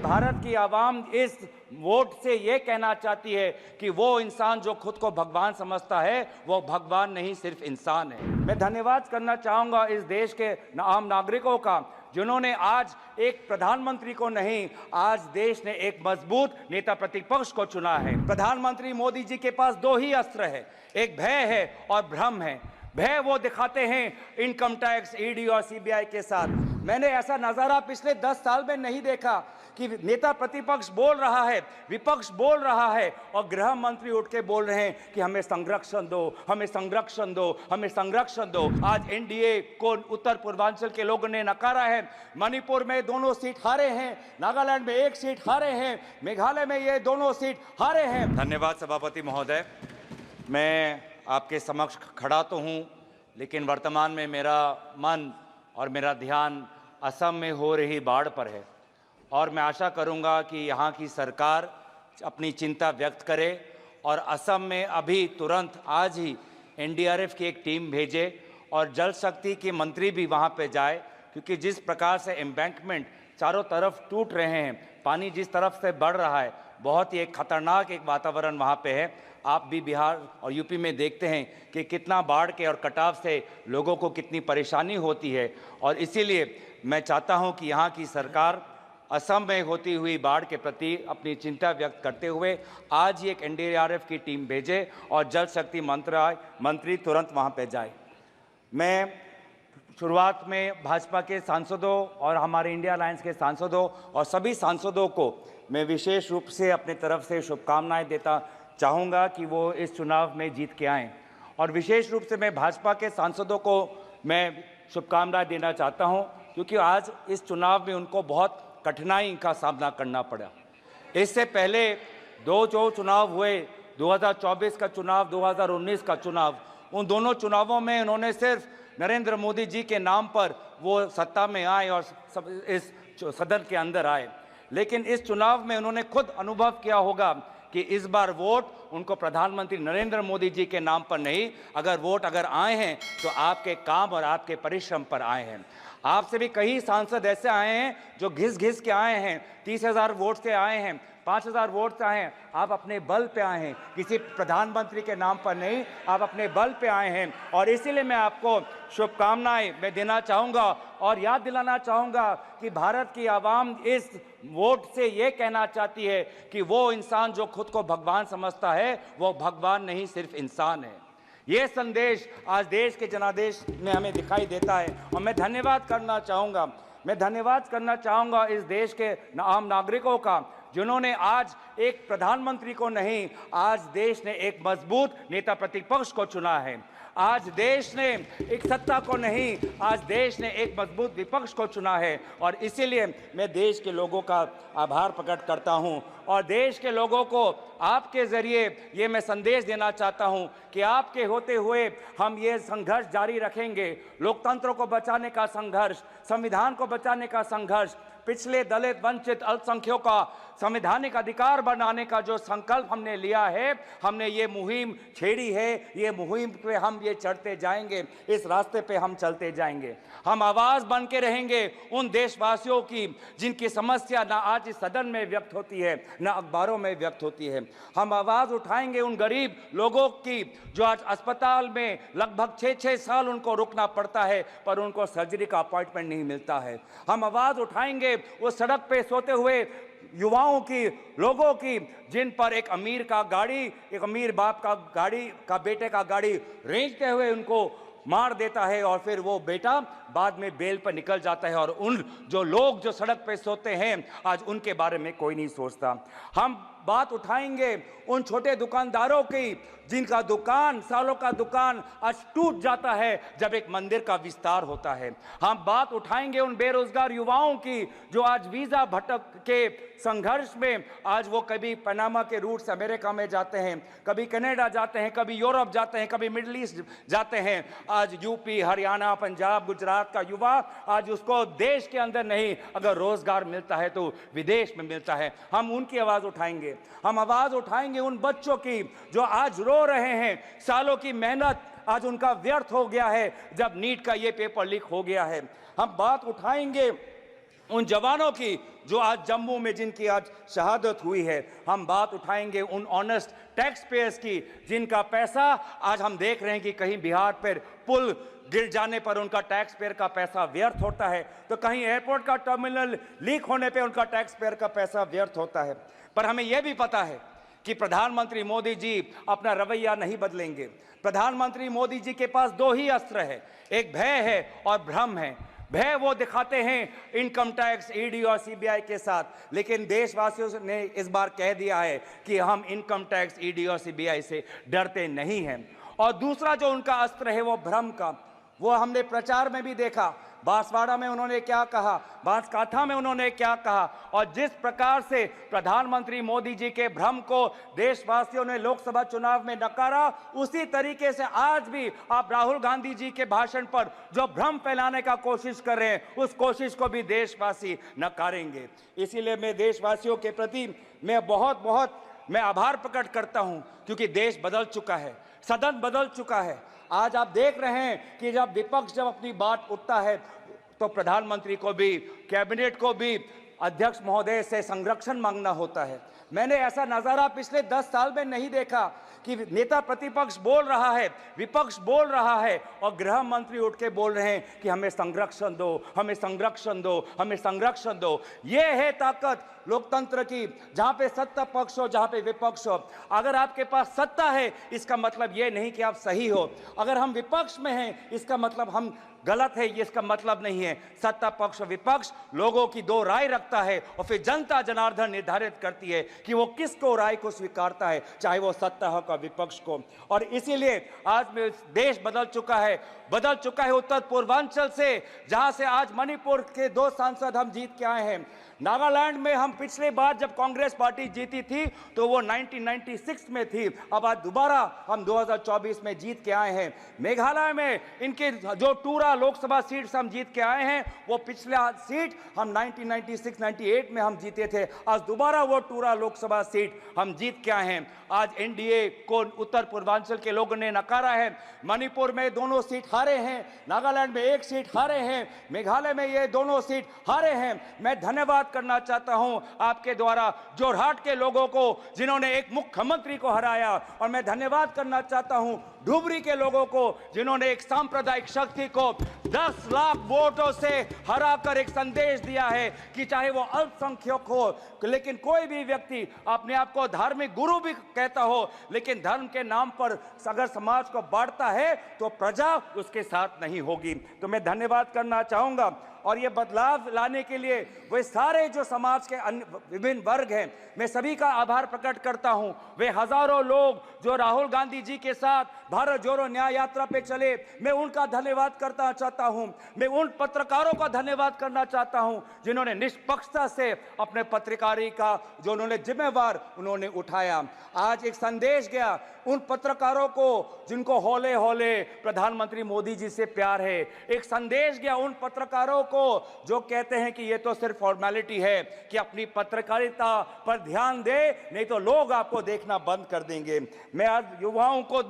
भारत की आवाम इस वोट से ये कहना चाहती है कि वो इंसान जो खुद को भगवान समझता है वो भगवान नहीं सिर्फ इंसान है। मैं धन्यवाद करना चाहूँगा इस देश के आम नागरिकों का जिन्होंने आज एक प्रधानमंत्री को नहीं, आज देश ने एक मजबूत नेता प्रतिपक्ष को चुना है। प्रधानमंत्री मोदी जी के पास दो ही अस्त्र है, एक भय है और भ्रम है। भय वो दिखाते हैं इनकम टैक्स, ईडी और सीबीआई के साथ। मैंने ऐसा नज़ारा पिछले 10 साल में नहीं देखा कि नेता प्रतिपक्ष बोल रहा है, विपक्ष बोल रहा है और गृह मंत्री उठ के बोल रहे हैं कि हमें संरक्षण दो, हमें संरक्षण दो, हमें संरक्षण दो। आज एनडीए को उत्तर पूर्वांचल के लोगों ने नकारा है। मणिपुर में दोनों सीट हारे हैं, नागालैंड में एक सीट हारे हैं, मेघालय में ये दोनों सीट हारे हैं। धन्यवाद सभापति महोदय। मैं आपके समक्ष खड़ा तो हूँ, लेकिन वर्तमान में मेरा मन और मेरा ध्यान असम में हो रही बाढ़ पर है और मैं आशा करूंगा कि यहाँ की सरकार अपनी चिंता व्यक्त करे और असम में अभी तुरंत आज ही एनडीआरएफ की एक टीम भेजे और जल शक्ति के मंत्री भी वहाँ पे जाए, क्योंकि जिस प्रकार से एम्बैंकमेंट चारों तरफ टूट रहे हैं, पानी जिस तरफ से बढ़ रहा है, बहुत ही एक खतरनाक एक वातावरण वहाँ पे है। आप भी बिहार और यूपी में देखते हैं कि कितना बाढ़ के और कटाव से लोगों को कितनी परेशानी होती है और इसीलिए मैं चाहता हूं कि यहाँ की सरकार असम में होती हुई बाढ़ के प्रति अपनी चिंता व्यक्त करते हुए आज ही एक एनडीआरएफ की टीम भेजे और जल शक्ति मंत्री तुरंत वहाँ पे जाए। मैं शुरुआत में भाजपा के सांसदों और हमारे इंडिया अलायंस के सांसदों और सभी सांसदों को मैं विशेष रूप से अपनी तरफ से शुभकामनाएं देता चाहूँगा कि वो इस चुनाव में जीत के आएँ और विशेष रूप से मैं भाजपा के सांसदों को मैं शुभकामनाएं देना चाहता हूँ, क्योंकि आज इस चुनाव में उनको बहुत कठिनाई का सामना करना पड़ा। इससे पहले दो जो चुनाव हुए, 2024 का चुनाव, 2019 का चुनाव, उन दोनों चुनावों में उन्होंने सिर्फ नरेंद्र मोदी जी के नाम पर वो सत्ता में आए और इस सदन के अंदर आए, लेकिन इस चुनाव में उन्होंने खुद अनुभव किया होगा कि इस बार वोट उनको प्रधानमंत्री नरेंद्र मोदी जी के नाम पर नहीं, अगर आए हैं तो आपके काम और आपके परिश्रम पर आए हैं। आपसे भी कई सांसद ऐसे आए हैं जो घिस के आए हैं, 30,000 वोट से आए हैं, 5,000 वोट से आए हैं। आप अपने बल पे आए हैं, किसी प्रधानमंत्री के नाम पर नहीं, आप अपने बल पे आए हैं और इसीलिए मैं आपको शुभकामनाएं मैं देना चाहूँगा और याद दिलाना चाहूँगा कि भारत की आवाम इस वोट से ये कहना चाहती है कि वो इंसान जो खुद को भगवान समझता है वो भगवान नहीं सिर्फ इंसान है। ये संदेश आज देश के जनादेश में हमें दिखाई देता है और मैं धन्यवाद करना चाहूँगा इस देश के आम नागरिकों का जिन्होंने आज एक प्रधानमंत्री को नहीं, आज देश ने एक मजबूत नेता प्रतिपक्ष को चुना है। आज देश ने एक सत्ता को नहीं, आज देश ने एक मजबूत विपक्ष को चुना है और इसीलिए मैं देश के लोगों का आभार प्रकट करता हूं और देश के लोगों को आपके ज़रिए ये मैं संदेश देना चाहता हूं कि आपके होते हुए हम ये संघर्ष जारी रखेंगे। लोकतंत्र को बचाने का संघर्ष, संविधान को बचाने का संघर्ष, पिछले दलित वंचित अल्पसंख्यकों का संवैधानिक अधिकार बनाने का जो संकल्प हमने लिया है, हमने ये मुहिम छेड़ी है, ये मुहिम पे हम ये चढ़ते जाएंगे, इस रास्ते पे हम चलते जाएंगे। हम आवाज़ बन के रहेंगे उन देशवासियों की जिनकी समस्या ना आज इस सदन में व्यक्त होती है ना अखबारों में व्यक्त होती है। हम आवाज़ उठाएंगे उन गरीब लोगों की जो आज अस्पताल में लगभग 6-6 साल उनको रुकना पड़ता है पर उनको सर्जरी का अपॉइंटमेंट नहीं मिलता है। हम आवाज़ उठाएंगे वो सड़क पे सोते हुए युवाओं की, लोगों की जिन पर एक अमीर बाप का गाड़ी का बेटे का गाड़ी रेंचते हुए उनको मार देता है और फिर वो बेटा बाद में बेल पर निकल जाता है और उन जो लोग जो सड़क पे सोते हैं आज उनके बारे में कोई नहीं सोचता। हम बात उठाएंगे उन छोटे दुकानदारों की जिनका दुकान, सालों का दुकान आज टूट जाता है जब एक मंदिर का विस्तार होता है। हम बात उठाएंगे उन बेरोजगार युवाओं की जो आज वीज़ा भटक के संघर्ष में आज वो कभी पनामा के रूट से अमेरिका में जाते हैं, कभी कनाडा जाते हैं, कभी यूरोप जाते हैं, कभी मिडिल ईस्ट जाते हैं। आज यूपी, हरियाणा, पंजाब, गुजरात का युवा आज उसको देश के अंदर नहीं, अगर रोजगार मिलता है तो विदेश में मिलता है। हम उनकी आवाज़ उठाएंगे। हम आवाज़ उठाएंगे उन बच्चों की जो आज रो रहे हैं, सालों की मेहनत आज उनका व्यर्थ हो गया है जब नीट का ये पेपर लीक हो गया है। हम बात उठाएंगे उन जवानों की जो आज जम्मू में जिनकी आज शहादत हुई है। हम बात उठाएंगे उन ऑनेस्ट टैक्स पेयर्स की जिनका पैसा आज हम देख रहे हैं कि कहीं बिहार पर पुल गिर जाने पर उनका टैक्स पेयर का पैसा व्यर्थ होता है, तो कहीं एयरपोर्ट का टर्मिनल लीक होने पे उनका टैक्स पेयर का पैसा व्यर्थ होता है। पर हमें यह भी पता है कि प्रधानमंत्री मोदी जी अपना रवैया नहीं बदलेंगे। प्रधानमंत्री मोदी जी के पास दो ही अस्त्र है, एक भय है और भ्रम है। भय वो दिखाते हैं इनकम टैक्स, ईडी और सीबीआई के साथ, लेकिन देशवासियों ने इस बार कह दिया है कि हम इनकम टैक्स, ईडी और सीबीआई से डरते नहीं हैं। और दूसरा जो उनका अस्त्र है वो भ्रम का, वो हमने प्रचार में भी देखा। बांसवाड़ा में उन्होंने क्या कहा, बांसकाठा में उन्होंने क्या कहा, और जिस प्रकार से प्रधानमंत्री मोदी जी के भ्रम को देशवासियों ने लोकसभा चुनाव में नकारा, उसी तरीके से आज भी आप राहुल गांधी जी के भाषण पर जो भ्रम फैलाने का कोशिश कर रहे हैं, उस कोशिश को भी देशवासी नकारेंगे। इसीलिए मैं देशवासियों के प्रति मैं बहुत आभार प्रकट करता हूं, क्योंकि देश बदल चुका है, सदन बदल चुका है। आज आप देख रहे हैं कि जब विपक्ष जब अपनी बात उठता है तो प्रधानमंत्री को भी, कैबिनेट को भी अध्यक्ष महोदय से संरक्षण मांगना होता है। मैंने ऐसा नज़ारा पिछले 10 साल में नहीं देखा कि नेता प्रतिपक्ष बोल रहा है, विपक्ष बोल रहा है और गृह मंत्री उठ के बोल रहे हैं कि हमें संरक्षण दो, हमें संरक्षण दो, हमें संरक्षण दो। ये है ताकत लोकतंत्र की, जहाँ पे सत्ता पक्ष हो, जहाँ पे विपक्ष हो। अगर आपके पास सत्ता है इसका मतलब ये नहीं कि आप सही हो, अगर हम विपक्ष में हैं इसका मतलब हम गलत है, ये इसका मतलब नहीं है। सत्ता पक्ष विपक्ष लोगों की दो राय रखता है और फिर जनता जनार्दन निर्धारित करती है कि वो किसको राय को स्वीकारता है, चाहे वो सत्ता हो का विपक्ष को। और इसीलिए आज में देश बदल चुका है उत्तर पूर्वांचल से, जहां से आज मणिपुर के 2 सांसद हम जीत के आए हैं। नागालैंड में हम पिछली बार जब कांग्रेस पार्टी जीती थी तो वो 1996 में थी, अब आज दोबारा हम 2024 में जीत के आए हैं। मेघालय में इनके जो टूरा लोकसभा सीट हम जीत के आए हैं, वो पिछला सीट हम 1996-98 में हम जीते थे, आज दोबारा वो टूरा लोकसभा सीट हम जीत के आए हैं। आज एनडीए को उत्तर पूर्वांचल के लोगों ने नकारा है। मणिपुर में दोनों सीट हारे हैं, नागालैंड में 1 सीट हारे हैं, मेघालय में ये दोनों सीट हारे हैं। मैं धन्यवाद करना चाहता हूं आपके द्वारा जोरहाट के लोगों को जिन्होंने एक मुख्यमंत्री को हराया, और मैं धन्यवाद करना चाहता हूं धुबरी के लोगों को जिन्होंने एक सांप्रदायिक शक्ति को 10 लाख वोटों से हराकर एक संदेश दिया है कि चाहे वो अल्पसंख्यक हो, लेकिन कोई भी व्यक्ति अपने आप को धार्मिक गुरु भी कहता हो, लेकिन धर्म के नाम पर अगर समाज को बांटता है तो प्रजा उसके साथ नहीं होगी। तो मैं धन्यवाद करना चाहूंगा। और ये बदलाव लाने के लिए वे सारे जो समाज के विभिन्न वर्ग हैं, मैं सभी का आभार प्रकट करता हूं। वे हजारों लोग जो राहुल गांधी जी के साथ भारत जोड़ो न्याय यात्रा पे चले, मैं उनका धन्यवाद करना चाहता हूं। मैं उन पत्रकारों का धन्यवाद करना चाहता हूं जिन्होंने निष्पक्षता से अपने पत्रकारी का जो उन्होंने जिम्मेवार उन्होंने उठाया। आज एक संदेश गया उन पत्रकारों को जिनको हौले हौले प्रधानमंत्री मोदी जी से प्यार है। एक संदेश गया उन पत्रकारों को जो कहते हैं कि ये तो सिर्फ फॉर्मेलिटी है, कि अपनी पत्रकारिता पर ध्यान दे, नहीं तो लोग आपको देखना बंद कर देंगे। मैं आज युवाओं को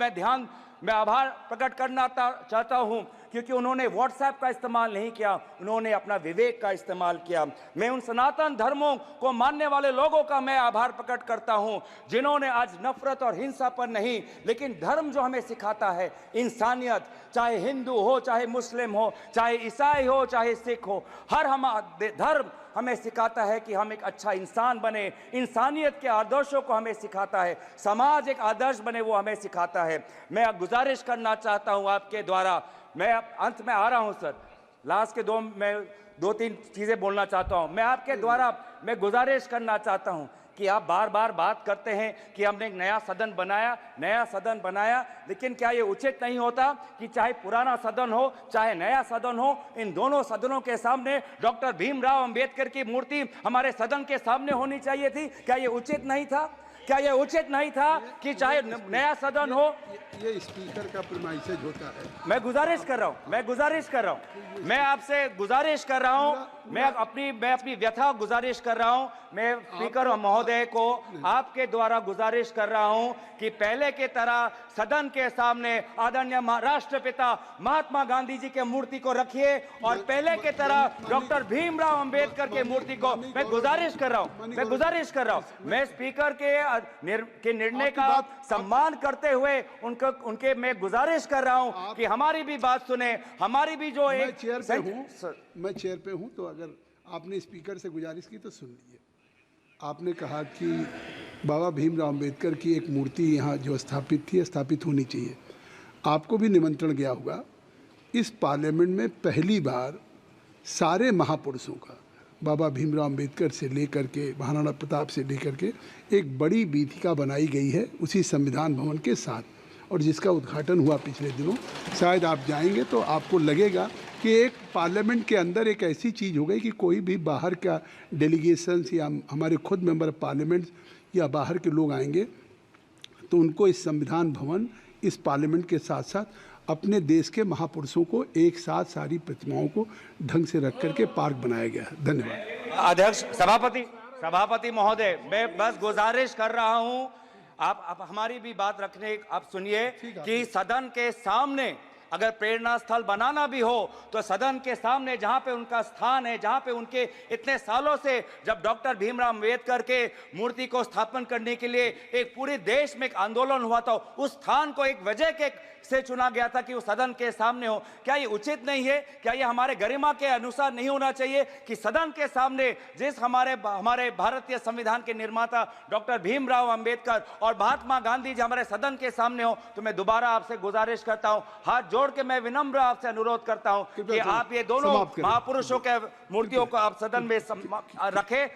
मैं आभार प्रकट करना चाहता हूं क्योंकि उन्होंने व्हाट्सएप का इस्तेमाल नहीं किया, उन्होंने अपना विवेक का इस्तेमाल किया। मैं उन सनातन धर्मों को मानने वाले लोगों का मैं आभार प्रकट करता हूं जिन्होंने आज नफरत और हिंसा पर नहीं, लेकिन धर्म जो हमें सिखाता है इंसानियत, चाहे हिंदू हो, चाहे मुस्लिम हो, चाहे ईसाई हो, चाहे सिख हो, हर धर्म हमें सिखाता है कि हम एक अच्छा इंसान बने। इंसानियत के आदर्शों को हमें सिखाता है, समाज एक आदर्श बने वो हमें सिखाता है। मैं गुजारिश करना चाहता हूं आपके द्वारा, मैं अंत में आ रहा हूं सर, लास्ट के मैं 2-3 चीजें बोलना चाहता हूं। मैं आपके द्वारा मैं गुजारिश करना चाहता हूं कि आप बार बार बात करते हैं कि हमने एक नया सदन बनाया, लेकिन क्या ये उचित नहीं होता कि चाहे पुराना सदन हो चाहे नया सदन हो, इन दोनों सदनों के सामने डॉक्टर भीमराव अंबेडकर की मूर्ति हमारे सदन के सामने होनी चाहिए थी? क्या ये उचित नहीं था? क्या यह उचित नहीं था कि चाहे नया सदन हो? ये स्पीकर का प्रीमाइसेज होता है। मैं गुजारिश कर रहा हूं, मैं आपसे गुजारिश कर रहा हूं, मैं अपनी व्यथा गुजारिश कर रहा हूं, मैं स्पीकर महोदय को आपके द्वारा गुजारिश कर रहा हूं कि पहले के तरह सदन के सामने आदरणीय राष्ट्रपिता महात्मा गांधी जी के मूर्ति को रखिए और पहले के तरह डॉक्टर भीमराव अंबेडकर के मूर्ति को मैं गुजारिश कर रहा हूं, मैं स्पीकर के निर्णय का सम्मान करते हुए उनके मैं गुजारिश कर रहा हूं कि हमारी भी बात सुने, हमारी भी जो मैं चेयर पे हूं तो अगर आपने स्पीकर से गुजारिश की तो सुन लीजिए। आपने कहा कि बाबा भीमराव अंबेडकर की एक मूर्ति यहाँ जो स्थापित होनी चाहिए। आपको भी निमंत्रण गया होगा। इस पार्लियामेंट में पहली बार सारे महापुरुषों का, बाबा भीमराव अंबेडकर से लेकर के महाराणा प्रताप से लेकर के एक बड़ी वीथिका बनाई गई है उसी संविधान भवन के साथ, और जिसका उद्घाटन हुआ पिछले दिनों। शायद आप जाएंगे तो आपको लगेगा कि एक पार्लियामेंट के अंदर एक ऐसी चीज़ हो गई कि कोई भी बाहर का डेलीगेशंस या हमारे खुद मेंबर ऑफ पार्लियामेंट या बाहर के लोग आएंगे तो उनको इस संविधान भवन, इस पार्लियामेंट के साथ साथ अपने देश के महापुरुषों को एक साथ सारी प्रतिमाओं को ढंग से रख करके पार्क बनाया गया है। धन्यवाद। अध्यक्ष, सभापति महोदय, मैं बस गुजारिश कर रहा हूं, आप हमारी भी बात रखने, आप सुनिए कि सदन के सामने अगर प्रेरणा स्थल बनाना भी हो तो सदन के सामने जहां पे उनका स्थान है, जहां पे उनके इतने सालों से जब डॉक्टर भीमराव अंबेडकर के मूर्ति को स्थापन करने के लिए एक पूरे देश में एक आंदोलन हुआ था, उस स्थान को एक वजह के से चुना गया था कि वो सदन के सामने हो। क्या ये उचित नहीं है? क्या ये हमारे गरिमा के अनुसार नहीं होना चाहिए कि सदन के सामने जिस हमारे भारतीय संविधान के निर्माता डॉक्टर भीमराव अंबेडकर और महात्मा गांधी जी हमारे सदन के सामने हो? तो मैं दोबारा आपसे गुजारिश करता हूं, हाथ जोड़ के मैं विनम्र आपसे अनुरोध करता हूं कि आप ये दोनों महापुरुषों के मूर्तियों को आप सदन में रखें